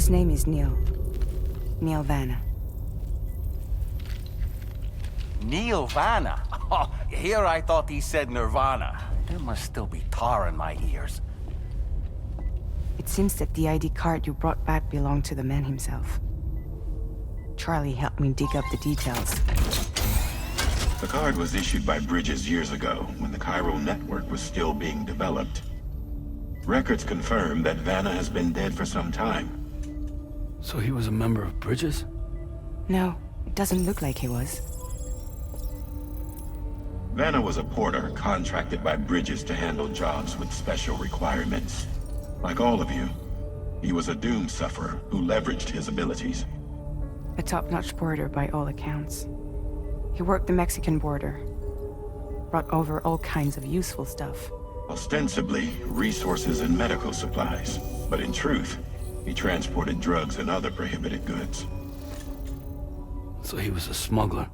His name is Neil. Neil Vanna. Neil Vanna? Oh, here I thought he said Nirvana. There must still be tar in my ears. It seems that the ID card you brought back belonged to the man himself. Charlie helped me dig up the details. The card was issued by Bridges years ago, when the chiral network was still being developed. Records confirm that Vanna has been dead for some time. So he was a member of Bridges? No, it doesn't look like he was. Vanna was a porter contracted by Bridges to handle jobs with special requirements. Like all of you, he was a doom sufferer who leveraged his abilities. A top-notch porter by all accounts. He worked the Mexican border. Brought over all kinds of useful stuff. Ostensibly, resources and medical supplies. But in truth, he transported drugs and other prohibited goods. So he was a smuggler?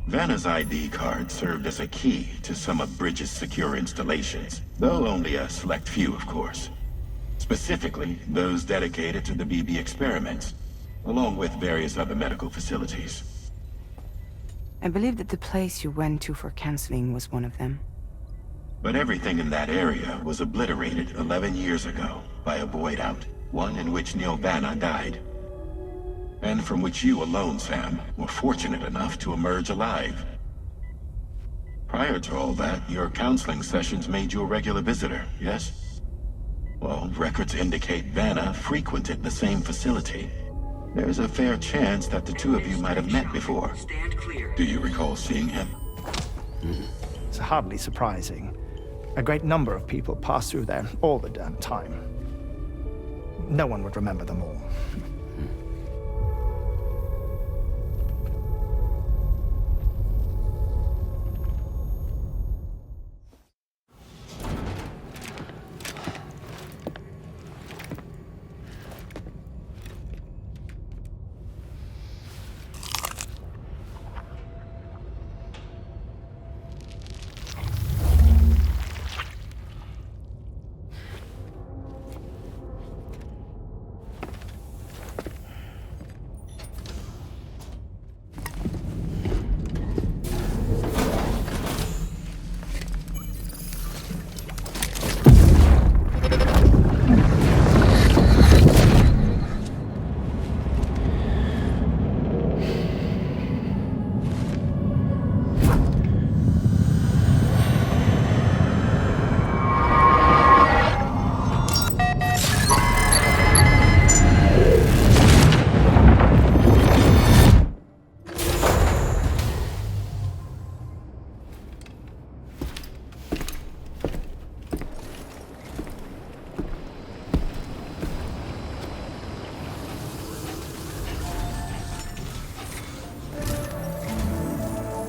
Vanna's ID card served as a key to some of Bridges' secure installations, though only a select few, of course. Specifically, those dedicated to the BB experiments, along with various other medical facilities. I believe that the place you went to for counseling was one of them. But everything in that area was obliterated 11 years ago by a void out, one in which Neil Vanna died. And from which you alone, Sam, were fortunate enough to emerge alive. Prior to all that, your counseling sessions made you a regular visitor, yes? Well, records indicate Vanna frequented the same facility. There's a fair chance that the two of you might have met before. Do you recall seeing him? It's hardly surprising. A great number of people pass through there all the damn time. No one would remember them all.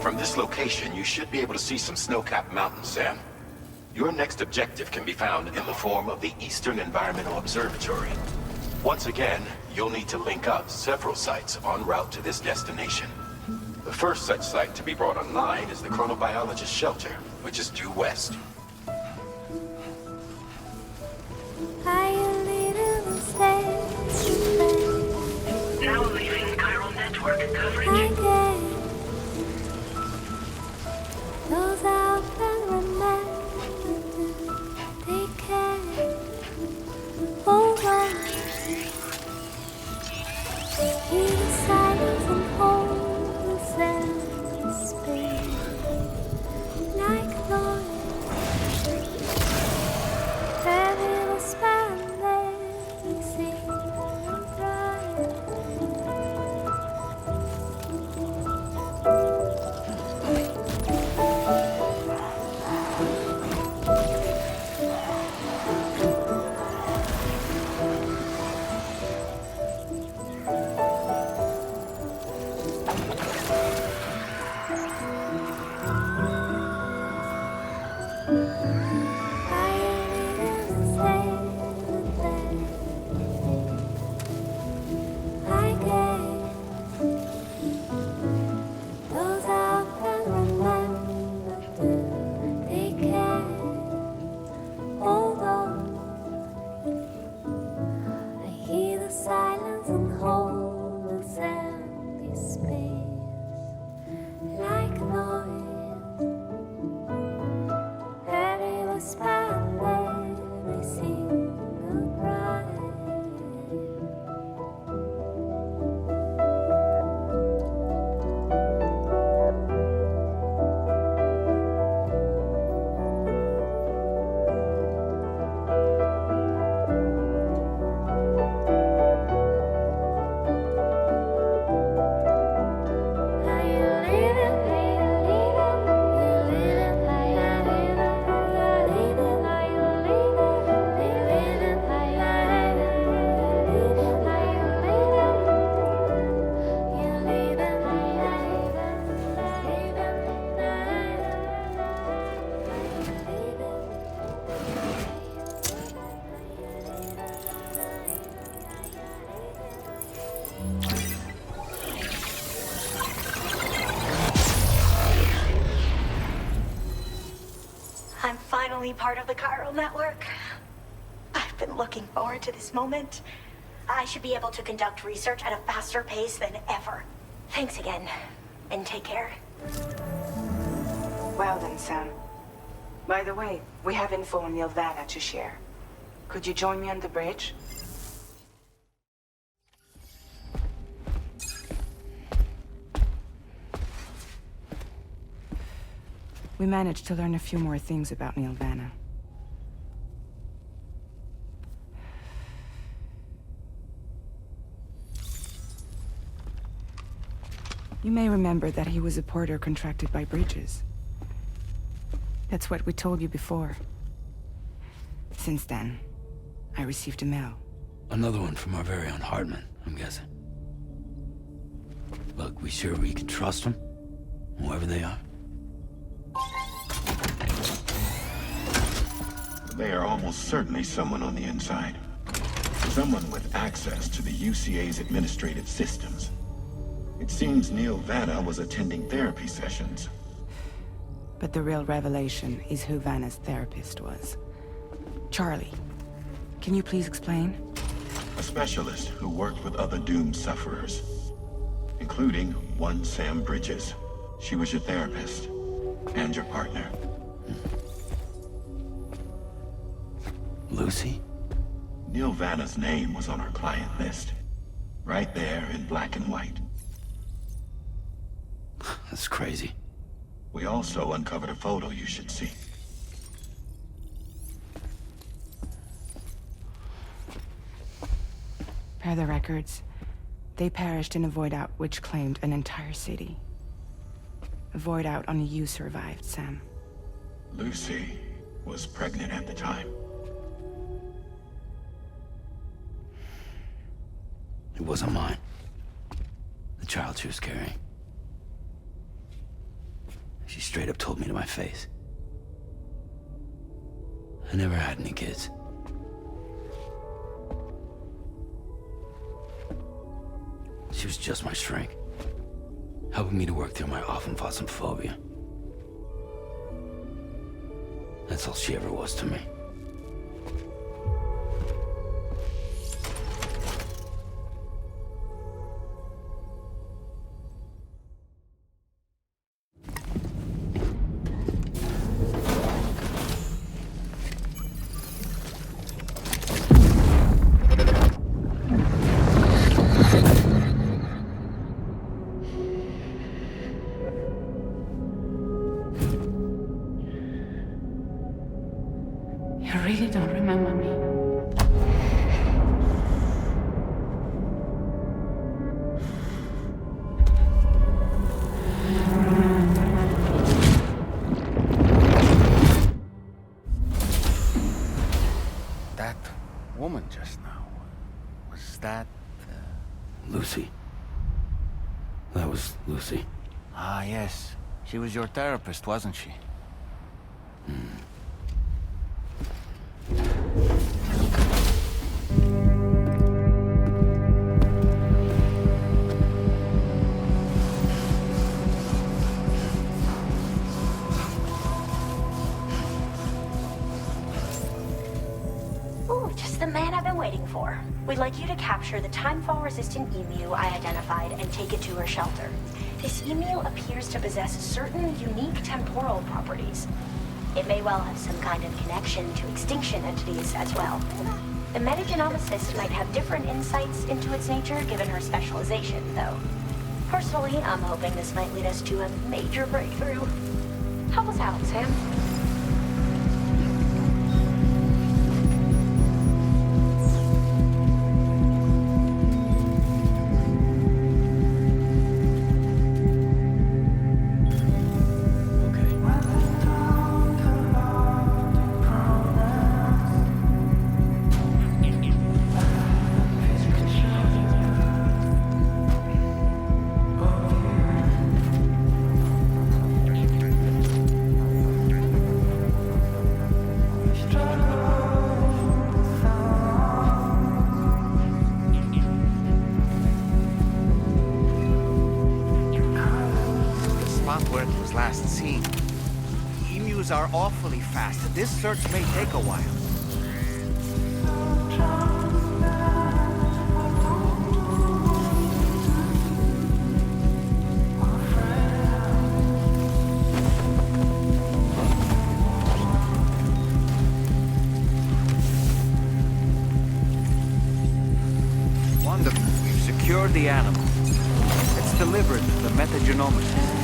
From this location, you should be able to see some snow-capped mountains, Sam. Your next objective can be found in the form of the Eastern Environmental Observatory. Once again, you'll need to link up several sites en route to this destination. The first such site to be brought online is the Chronobiologist Shelter, which is due west. Now leaving chiral network coverage. Those out and remember they can hold on. Hear the silence and hold the sound space like noise. Heavy will span they sing and cry. finally part of the chiral network. I've been looking forward to this moment. I should be able to conduct research at a faster pace than ever. Thanks again, and take care. Well then, Sam. By the way, we have info on Nilvana to share. Could you join me on the bridge? We managed to learn a few more things about Nilvana. You may remember that he was a porter contracted by Bridges. That's what we told you before. Since then, I received a mail. Another one from our very own Hartman, I'm guessing. Look, we sure we can trust them? Whoever they are? They are almost certainly someone on the inside. Someone with access to the UCA's administrative systems. It seems Neil Vanna was attending therapy sessions. But the real revelation is who Vanna's therapist was. Charlie, can you please explain? A specialist who worked with other doomed sufferers, including one Sam Bridges. She was your therapist and your partner. Lucy? Neil Vanna's name was on our client list. Right there in black and white. That's crazy. We also uncovered a photo you should see. Per the records, they perished in a void out which claimed an entire city. A void out only you survived, Sam. Lucy was pregnant at the time. It wasn't mine. The child she was carrying. She straight up told me to my face. I never had any kids. She was just my shrink, helping me to work through my often phobia. That's all she ever was to me. You really don't remember me. That woman just now, was that... Lucy. That was Lucy. Ah, yes. She was your therapist, wasn't she? Ooh, just the man I've been waiting for. We'd like you to capture the timefall-resistant emu I identified and take it to her shelter. This emu appears to possess certain unique temporal properties. It may well have some kind of connection to extinction entities as well. The metagenomicist might have different insights into its nature given her specialization, though. Personally, I'm hoping this might lead us to a major breakthrough. Help us out, Sam. emus are awfully fast. This search may take a while. Wonderful. We've secured the animal. It's delivered to the metagenomicist.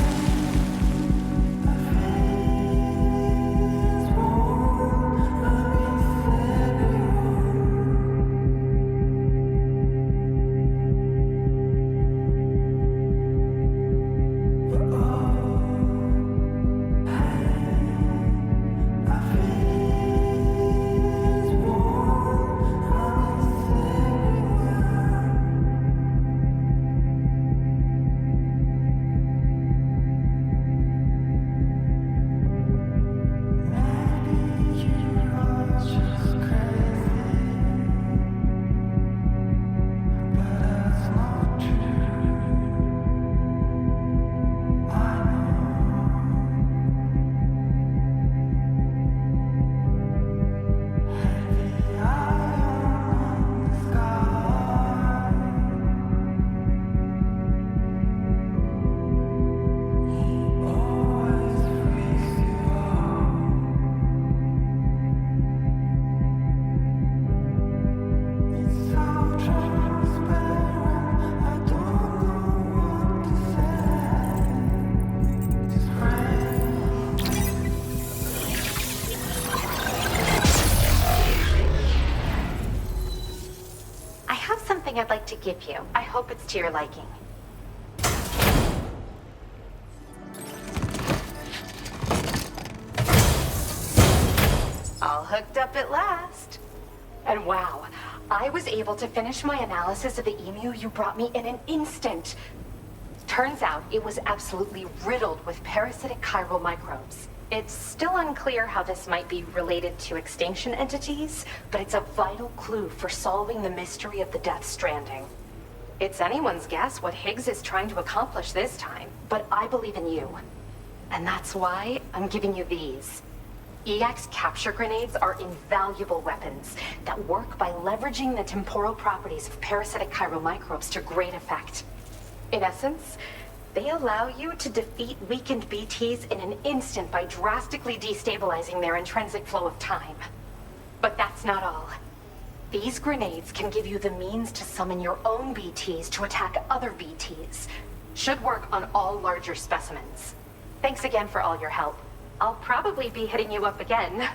I'd like to give you. I hope it's to your liking. All hooked up at last. And wow, I was able to finish my analysis of the emu you brought me in an instant. Turns out it was absolutely riddled with parasitic chiral microbes. It's still unclear how this might be related to extinction entities, but it's a vital clue for solving the mystery of the Death Stranding. It's anyone's guess what Higgs is trying to accomplish this time, but I believe in you. And that's why I'm giving you these. EX capture grenades are invaluable weapons that work by leveraging the temporal properties of parasitic chiral microbes to great effect. In essence, they allow you to defeat weakened BTs in an instant by drastically destabilizing their intrinsic flow of time. But that's not all. These grenades can give you the means to summon your own BTs to attack other BTs. Should work on all larger specimens. Thanks again for all your help. I'll probably be hitting you up again.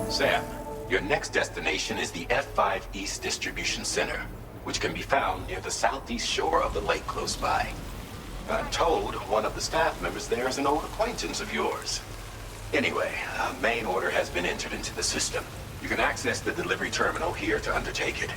Sam, your next destination is the F5 East Distribution Center, which can be found near the southeast shore of the lake close by. I'm told one of the staff members there is an old acquaintance of yours. Anyway, a main order has been entered into the system. You can access the delivery terminal here to undertake it.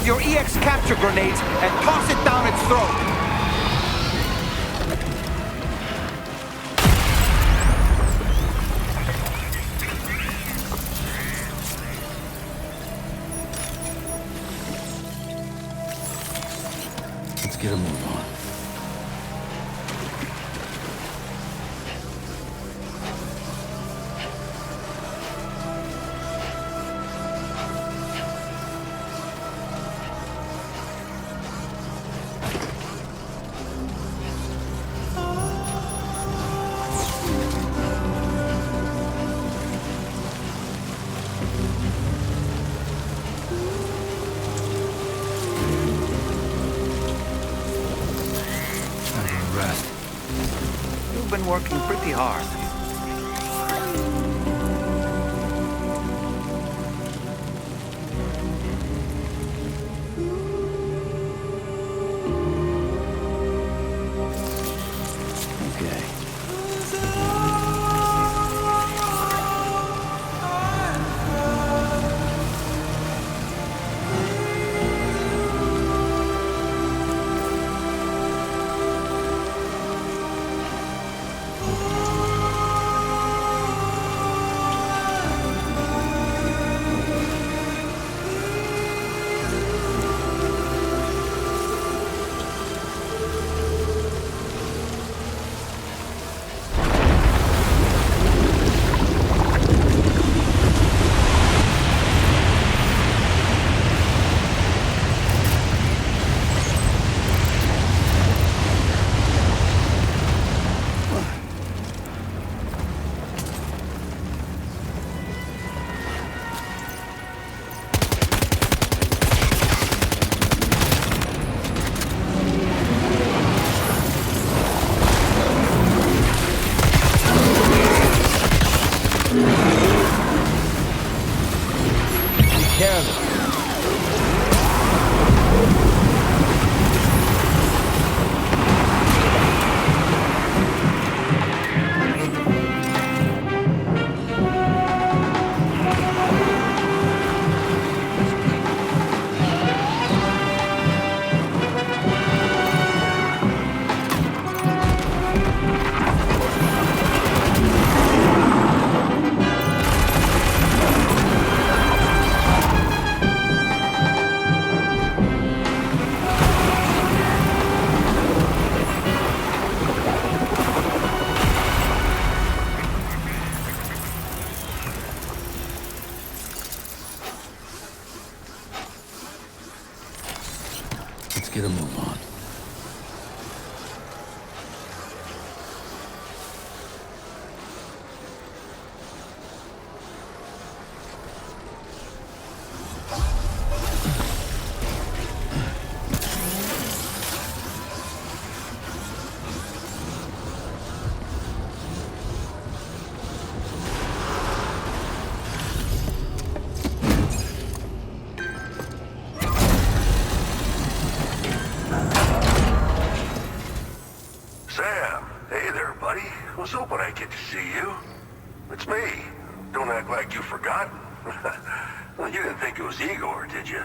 Your EX capture grenades and toss it down its throat. Let's get a move on. You've been working pretty hard. care of it. Let's get a move on. Sam, hey there, buddy. Was hoping I'd get to see you. It's me. Don't act like you've forgotten. Well, you didn't think it was Igor, did you?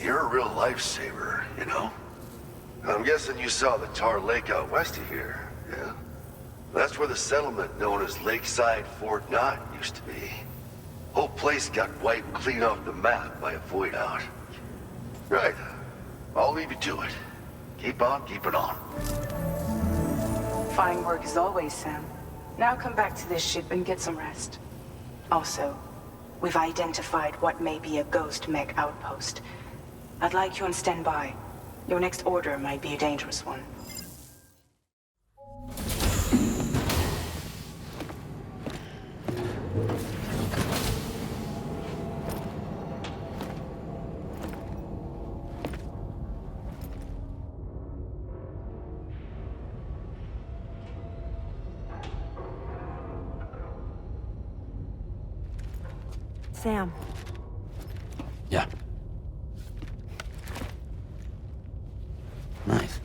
You're a real lifesaver, you know? I'm guessing you saw the tar lake out west of here, yeah? That's where the settlement known as Lakeside Fort Knott used to be. Whole place got wiped clean off the map by a void out. Right. I'll leave you to it. Keep on keeping on. Fine work as always, Sam. Now come back to this ship and get some rest. Also, we've identified what may be a ghost mech outpost. I'd like you on standby. Your next order might be a dangerous one. Sam. Yeah. Nice.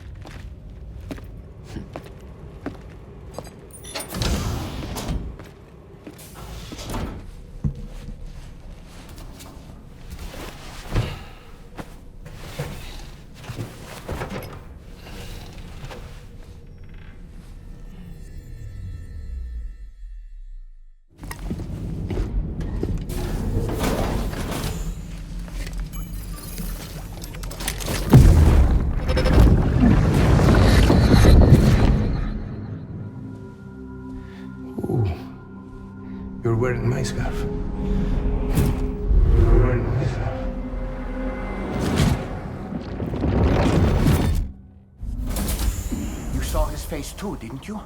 You're wearing my scarf. You're wearing my scarf. You saw his face too, didn't you?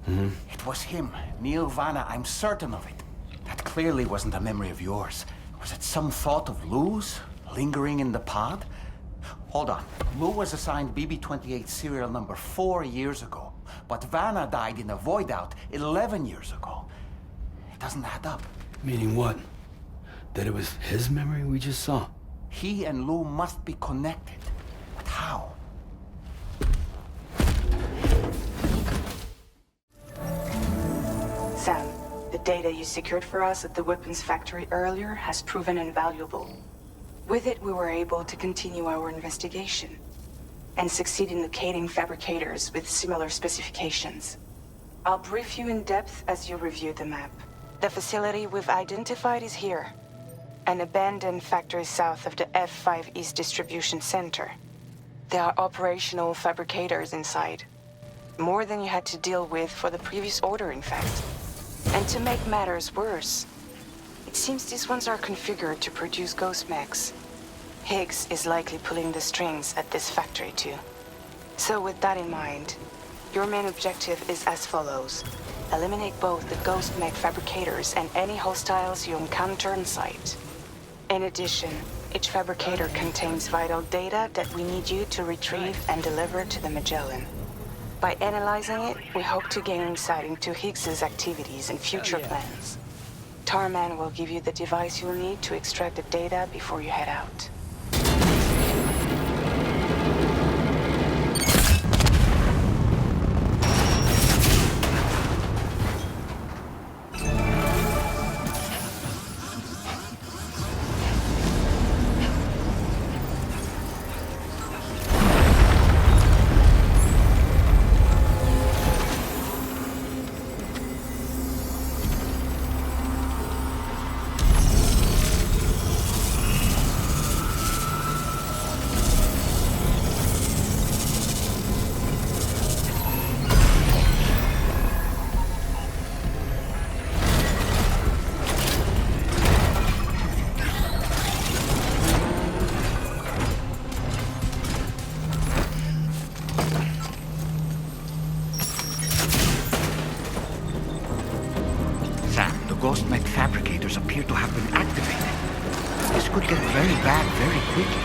Mm-hmm. It was him, Neil Vanna, I'm certain of it. That clearly wasn't a memory of yours. Was it some thought of Lou's, lingering in the pod? Hold on. Lou was assigned BB-28 serial number 4 years ago. But Vanna died in a void out 11 years ago. It doesn't add up. Meaning what? That it was his memory we just saw? He and Lou must be connected. But how? Sam, the data you secured for us at the weapons factory earlier has proven invaluable. With it, we were able to continue our investigation and succeed in locating fabricators with similar specifications. I'll brief you in depth as you review the map. The facility we've identified is here, an abandoned factory south of the F5 East Distribution Center. There are operational fabricators inside, more than you had to deal with for the previous order, in fact. And to make matters worse, it seems these ones are configured to produce ghost mechs. Higgs is likely pulling the strings at this factory too. So with that in mind, your main objective is as follows. Eliminate both the ghost mech fabricators and any hostiles you encounter on site. In addition, Each fabricator contains vital data that we need you to retrieve and deliver to the Magellan. By analyzing it, we hope to gain insight into Higgs's activities and future plans. Tarman will give you the device you'll need to extract the data before you head out. Ghost mech fabricators appear to have been activated. This could get very bad very quickly.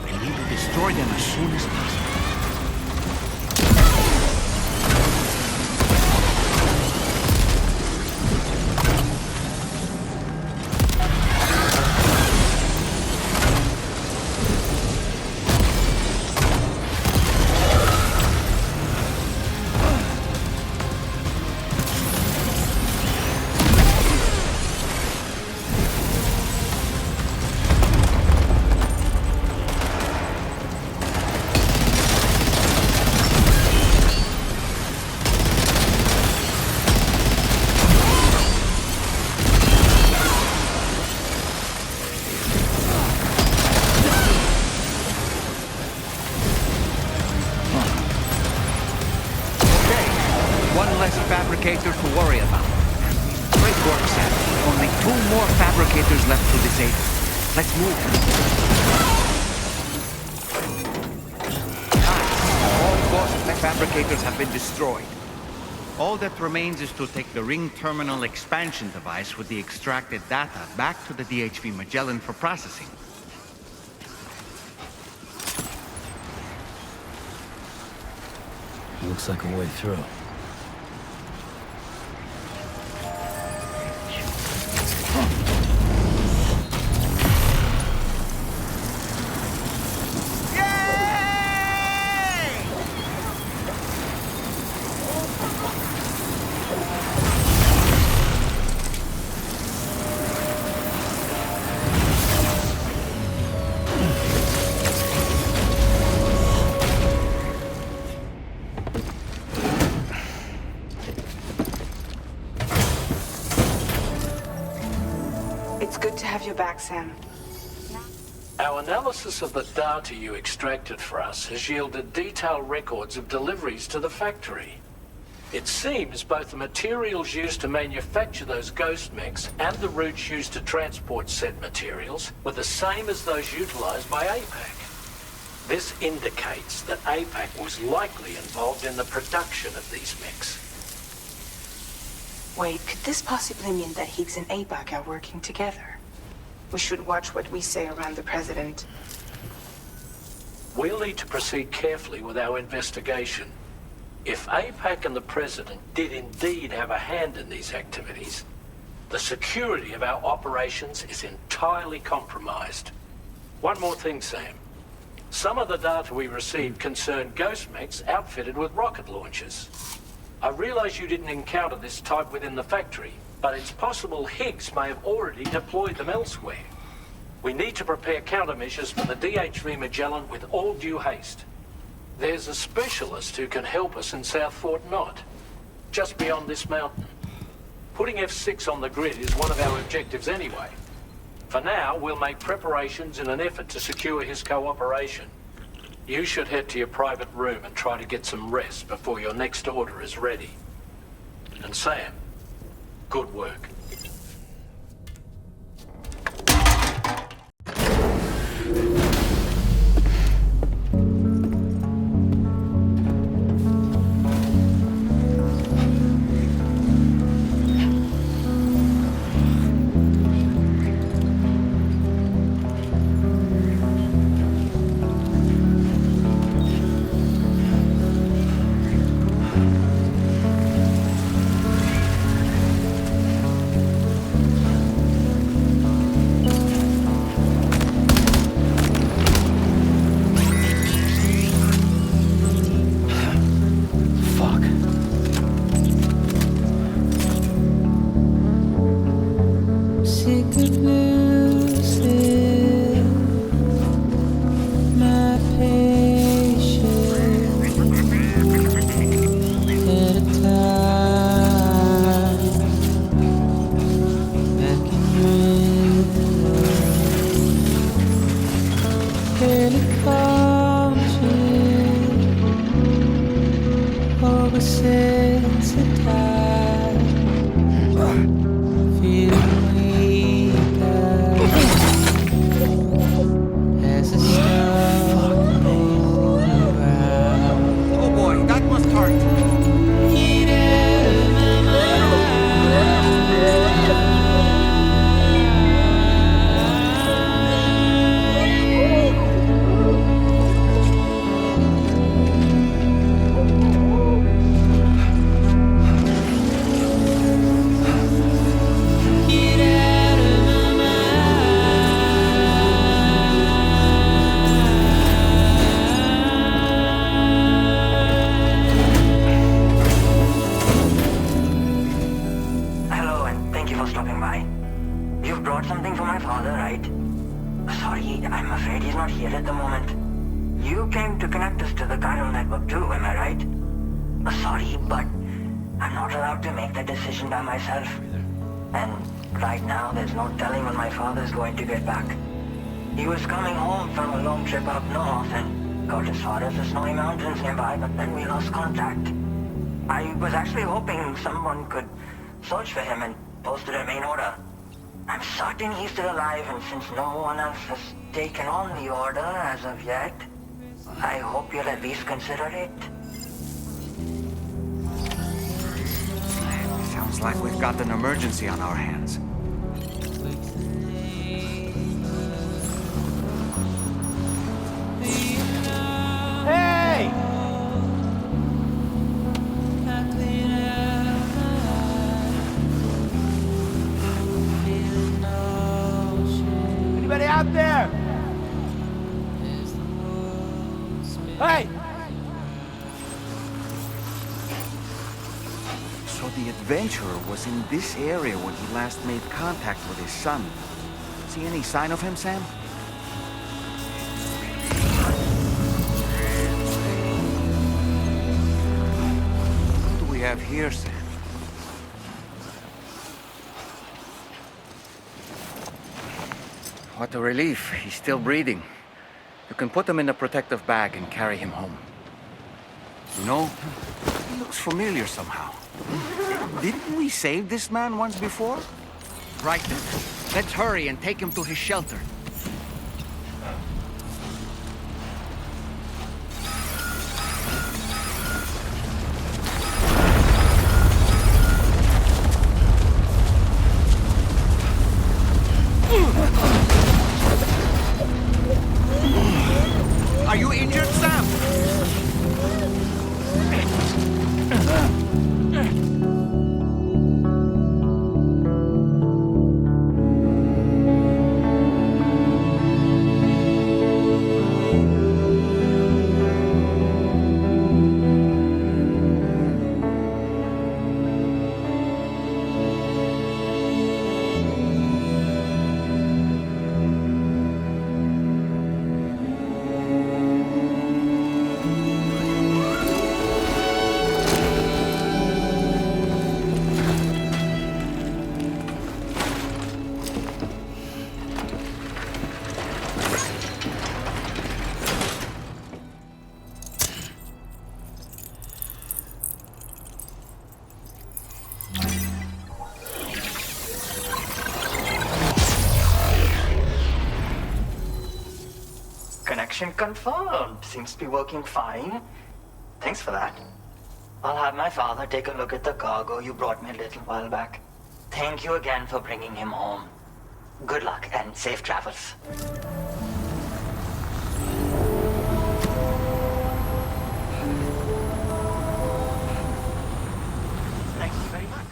We need to destroy them as soon as possible. To worry about. Great work, Sam. Only 2 more fabricators left to disable. Let's move. All Ghost mech fabricators have been destroyed. All that remains is to take the ring terminal expansion device with the extracted data back to the DHV Magellan for processing. Looks like a way through. It's good to have you back, Sam. Our analysis of the data you extracted for us has yielded detailed records of deliveries to the factory. It seems both the materials used to manufacture those ghost mechs and the routes used to transport said materials were the same as those utilized by APAC. This indicates that APAC was likely involved in the production of these mechs. Wait, could this possibly mean that Higgs and APAC are working together? We should watch what we say around the President. We'll need to proceed carefully with our investigation. If APAC and the President did indeed have a hand in these activities, the security of our operations is entirely compromised. One more thing, Sam. Some of the data we received concerned ghost mechs outfitted with rocket launchers. I realize you didn't encounter this type within the factory, but it's possible Higgs may have already deployed them elsewhere. We need to prepare countermeasures for the DHV Magellan with all due haste. There's a specialist who can help us in South Fort Knott, just beyond this mountain. Putting F6 on the grid is one of our objectives anyway. For now, we'll make preparations in an effort to secure his cooperation. You should head to your private room and try to get some rest before your next order is ready. And Sam, good work. Oh boy, that must hurt. Hello, and thank you for stopping by. You've brought something for my father, right? Sorry, I'm afraid he's not here at the moment. You came to connect us to the chiral network too, am I right? Sorry, but I'm not allowed to make that decision by myself. And right now, there's no telling when my father's going to get back. He was coming home from a long trip up north and got as far as the snowy mountains nearby, but then we lost contact. I was actually hoping someone could search for him and post it in main order. I'm certain he's still alive, and since no one else has taken on the order as of yet, I hope you'll at least consider it. Sounds like we've got an emergency on our hands. Hey! Anybody out there? Hey! So the adventurer was in this area when he last made contact with his son. See any sign of him, Sam? What do we have here, Sam? What a relief. He's still breathing. You can put him in a protective bag and carry him home. You know, he looks familiar somehow. Didn't we save this man once before? Right then. Let's hurry and take him to his shelter. Are you injured, Sam? Connection confirmed. Seems to be working fine. Thanks for that. I'll have my father take a look at the cargo you brought me a little while back. Thank you again for bringing him home. Good luck and safe travels. Thank you very much.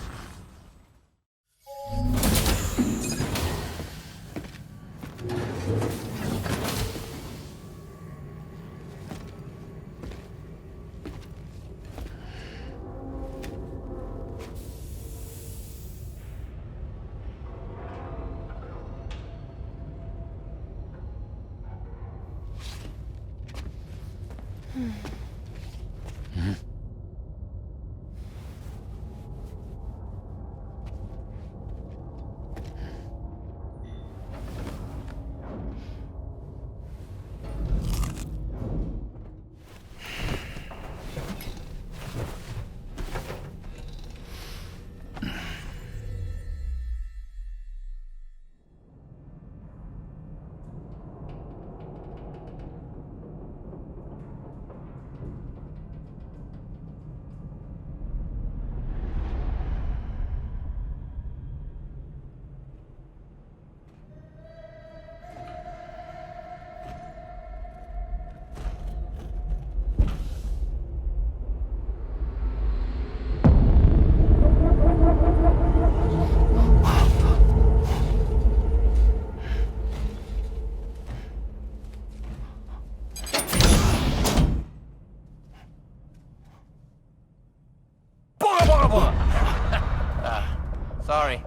Sorry.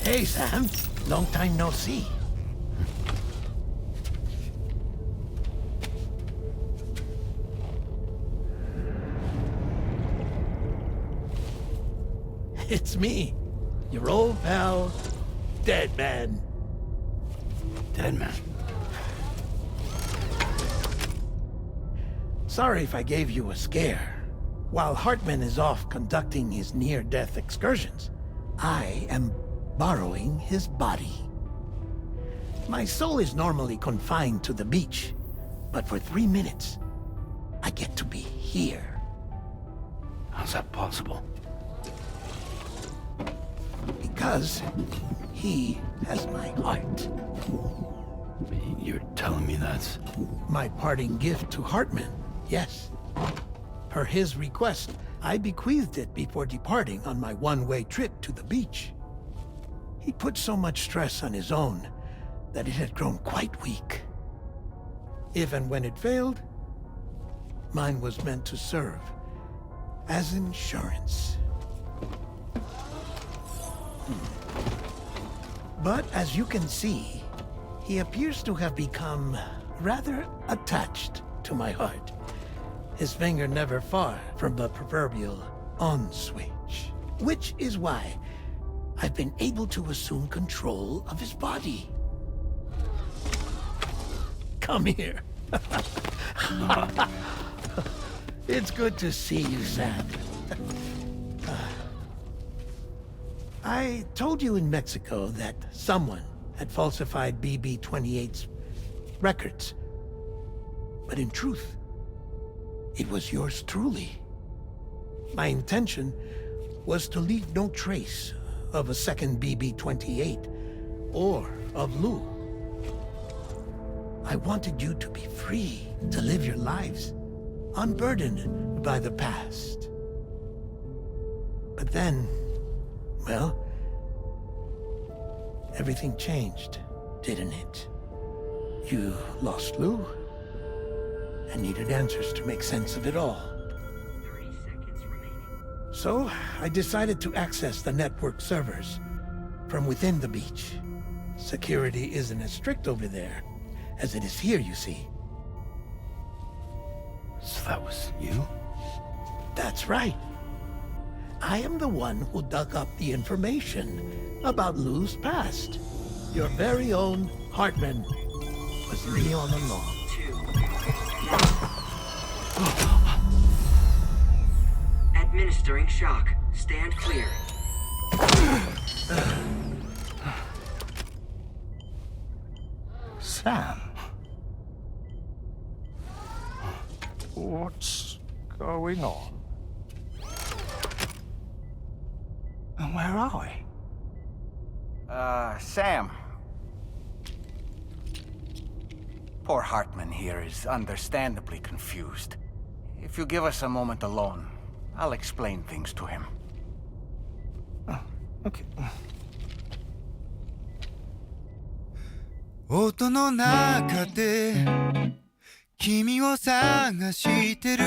Hey, Sam. Long time no see. It's me, your old pal, Dead Man. Dead Man? Sorry if I gave you a scare. While Hartman is off conducting his near-death excursions, I am borrowing his body. My soul is normally confined to the beach, but for 3 minutes, I get to be here. How's that possible? Because he has my heart. You're telling me that's... My parting gift to Hartman, yes. Per his request, I bequeathed it before departing on my one-way trip to the beach. He put so much stress on his own that it had grown quite weak. If and when it failed, mine was meant to serve as insurance. But as you can see, he appears to have become rather attached to my heart. His finger never far from the proverbial on switch. Which is why I've been able to assume control of his body. Come here. It's good to see you, Sam. I told you in Mexico that someone had falsified BB-28's records. But in truth, it was yours truly. My intention was to leave no trace of a second BB-28 or of Lou. I wanted you to be free to live your lives, unburdened by the past. But then, well, everything changed, didn't it? You lost Lou, and needed answers to make sense of it all. 30 seconds remaining. So, I decided to access the network servers from within the beach. Security isn't as strict over there as it is here, you see. So that was you? That's right. I am the one who dug up the information about Lou's past. Your very own Hartman was me all along. Administering shock. Stand clear. Sam? What's going on? And where are we? Sam. Poor Hartman here is understandably confused. If you give us a moment alone, I'll explain things to him. Oh, okay. 音の中で君を探してる